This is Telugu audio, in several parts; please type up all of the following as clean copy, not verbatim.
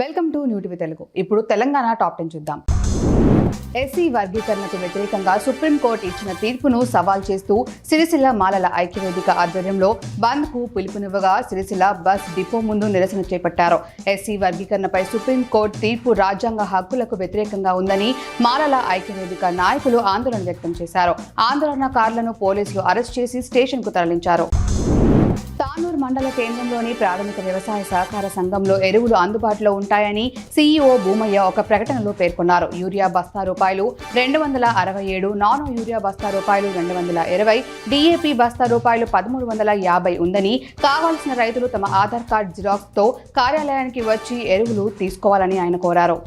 Welcome to new TV Telugu. ఇప్పుడు తెలంగాణ టాప్ 10 చూద్దాం. ఎస్సీ వర్గీకరణకు వ్యతిరేకంగా సుప్రీంకోర్టు ఇచ్చిన తీర్పును సవాల్ చేస్తూ సిరిసిల్ల మాలల ఐక్యవేదిక ఆధ్వర్యంలో బంద్ కు పిలుపునివ్వగా సిరిసిల్ల బస్ డిపో ముందు నిరసన చేపట్టారు. ఎస్సీ వర్గీకరణపై సుప్రీంకోర్టు తీర్పు రాజ్యాంగ హక్కులకు వ్యతిరేకంగా ఉందని మాలల ఐక్యవేదిక నాయకులు ఆందోళన వ్యక్తం చేశారు. ఆందోళనకారులను పోలీసులు అరెస్ట్ చేసి స్టేషన్ కు తరలించారు. తానూర్ మండల కేంద్రంలోని ప్రాథమిక వ్యవసాయ సహకార సంఘంలో ఎరువులు అందుబాటులో ఉంటాయని సీఈఓ భూమయ్య ఒక ప్రకటనలో పేర్కొన్నారు. యూరియా బస్తా రూపాయలు 267, నానో యూరియా బస్తా రూపాయలు 220, డీఏపీ బస్తా రూపాయలు 1350 ఉందని, కావాల్సిన రైతులు తమ ఆధార్ కార్డు జిరాక్స్ తో కార్యాలయానికి వచ్చి ఎరువులు తీసుకోవాలని ఆయన కోరారు.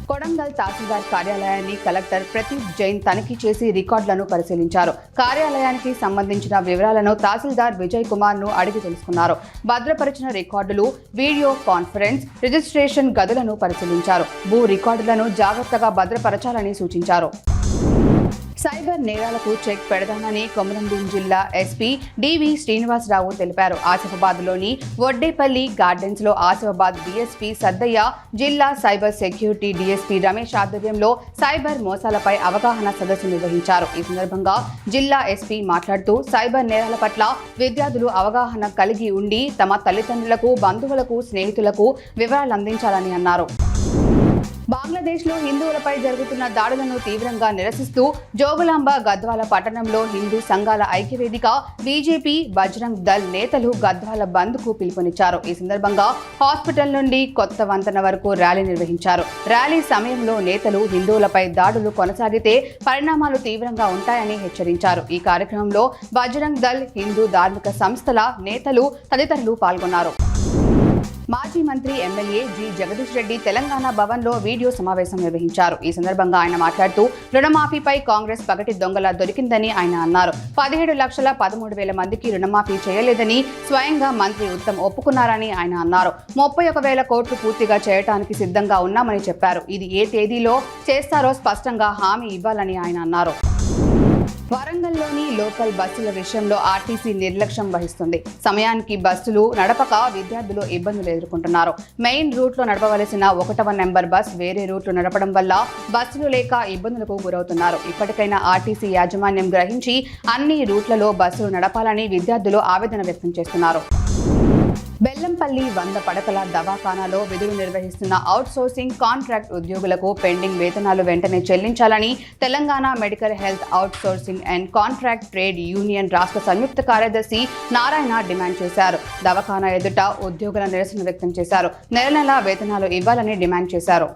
కొడంగల్ తహసీల్దార్ కార్యాలయాన్ని కలెక్టర్ ప్రదీప్ జైన్ తనిఖీ చేసి రికార్డులను పరిశీలించారు. కార్యాలయానికి సంబంధించిన వివరాలను తహసీల్దార్ విజయ్ కుమార్ ను అడిగి తెలుసుకున్నారు. భద్రపరిచిన రికార్డులు, వీడియో కాన్ఫరెన్స్, రిజిస్ట్రేషన్ గదులను పరిశీలించారు. భూ రికార్డులను జాగ్రత్తగా భద్రపరచాలని సూచించారు. సైబర్ నేరాలకు చెక్ పెడదామని కొమరంభీం జిల్లా ఎస్పీ డివి శ్రీనివాసరావు తెలిపారు. ఆసిఫాబాద్లోని వడ్డేపల్లి గార్డెన్స్ లో ఆసిఫాబాద్ డీఎస్పీ సద్దయ్య, జిల్లా సైబర్ సెక్యూరిటీ డీఎస్పీ రమేష్ ఆధ్వర్యంలో సైబర్ మోసాలపై అవగాహన సదస్సు నిర్వహించారు. ఈ సందర్భంగా జిల్లా ఎస్పీ మాట్లాడుతూ సైబర్ నేరాల పట్ల విద్యార్థులు అవగాహన కలిగి ఉండి తమ తల్లిదండ్రులకు, బంధువులకు, స్నేహితులకు వివరాలు అందించాలని అన్నారు. బంగ్లాదేశ్లో హిందువులపై జరుగుతున్న దాడులను తీవ్రంగా నిరసిస్తూ జోగులాంబ గద్వాల పట్టణంలో హిందూ సంఘాల ఐక్యవేదిక, బీజేపీ, బజరంగ్ దళ్ నేతలు గద్వాల బంద్ కు పిలుపునిచ్చారు. ఈ సందర్భంగా హాస్పిటల్ నుండి కొత్త వంతెన వరకు ర్యాలీ నిర్వహించారు. ర్యాలీ సమయంలో నేతలు హిందువులపై దాడులు కొనసాగితే పరిణామాలు తీవ్రంగా ఉంటాయని హెచ్చరించారు. ఈ కార్యక్రమంలో బజరంగ్ దళ్, హిందూ ధార్మిక సంస్థల నేతలు తదితరులు పాల్గొన్నారు. మాజీ మంత్రి ఎమ్మెల్యే జి జగదీష్ రెడ్డి తెలంగాణ భవన్ లో వీడియో సమావేశం నిర్వహించారు. ఈ సందర్భంగా ఆయన మాట్లాడుతూ రుణమాఫీపై కాంగ్రెస్ పగటి దొంగలా దొరికిందని ఆయన అన్నారు. 17,13,000 మందికి రుణమాఫీ చేయలేదని స్వయంగా మంత్రి ఉత్తమ్ ఒప్పుకున్నారని ఆయన అన్నారు. 31,000 కోట్లు పూర్తిగా చేయడానికి సిద్ధంగా ఉన్నామని చెప్పారు. ఇది ఏ తేదీలో చేస్తారో స్పష్టంగా హామీ ఇవ్వాలని ఆయన అన్నారు. వరంగల్లోని లోకల్ బస్సుల విషయంలో ఆర్టీసీ నిర్లక్ష్యం వహిస్తుంది. సమయానికి బస్సులు నడపక విద్యార్థులు ఇబ్బందులు ఎదుర్కొంటున్నారు. మెయిన్ రూట్ లో నడపవలసిన 1వ నెంబర్ బస్ వేరే రూట్ లో నడపడం వల్ల బస్సులు లేక ఇబ్బందులకు గురవుతున్నారు. ఇప్పటికైనా ఆర్టీసీ యాజమాన్యం గ్రహించి అన్ని రూట్లలో బస్సులు నడపాలని విద్యార్థులు ఆవేదన వ్యక్తం చేస్తున్నారు. బెల్లంపల్లి 100 పడకల దవాఖానాలో విధులు నిర్వహిస్తున్న అవుట్ సోర్సింగ్ కాంట్రాక్ట్ ఉద్యోగులకు పెండింగ్ వేతనాలు వెంటనే చెల్లించాలని Telangana medical health out sourcing and contract trade union రాష్ట్ర సంయుక్త కార్యదర్శి నారాయణ డిమాండ్ చేశారు. దవాఖానా ఎదుట ఉద్యోగుల నిరసన వ్యక్తం చేశారు. నెల వేతనాలు ఇవ్వాలని డిమాండ్ చేశారు.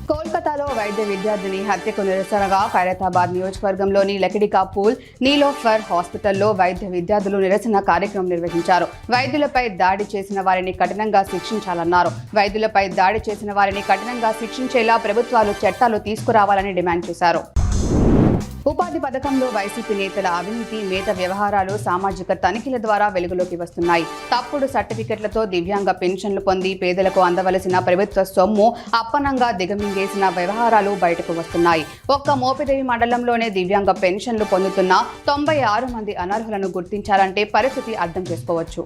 కోల్కతాలో వైద్య విద్యార్థిని హత్యకు నిరసనగా ఖైరతాబాద్ నియోజకవర్గంలోని లకిడికా పూల్ నీలోఫర్ హాస్పిటల్లో వైద్య విద్యార్థులు నిరసన కార్యక్రమం నిర్వహించారు. వైద్యులపై దాడి చేసిన వారిని కఠినంగా శిక్షించాలన్నారు. వైద్యులపై దాడి చేసిన వారిని కఠినంగా శిక్షించేలా ప్రభుత్వాలు చట్టాలు తీసుకురావాలని డిమాండ్ చేశారు. ఉపాధి పథకంలో వైసీపీ నేతల అవినీతి, మేత వ్యవహారాలు సామాజిక తనిఖీల ద్వారా వెలుగులోకి వస్తున్నాయి. తప్పుడు సర్టిఫికెట్లతో దివ్యాంగ పెన్షన్లు పొంది పేదలకు అందవలసిన ప్రభుత్వ సొమ్ము అప్పనంగా దిగమింగేసిన వ్యవహారాలు బయటకు వస్తున్నాయి. ఒక్క మోపిదేవి మండలంలోనే దివ్యాంగ పెన్షన్లు పొందుతున్న 96 మంది అనర్హులను గుర్తించాలంటే పరిస్థితి అర్థం చేసుకోవచ్చు.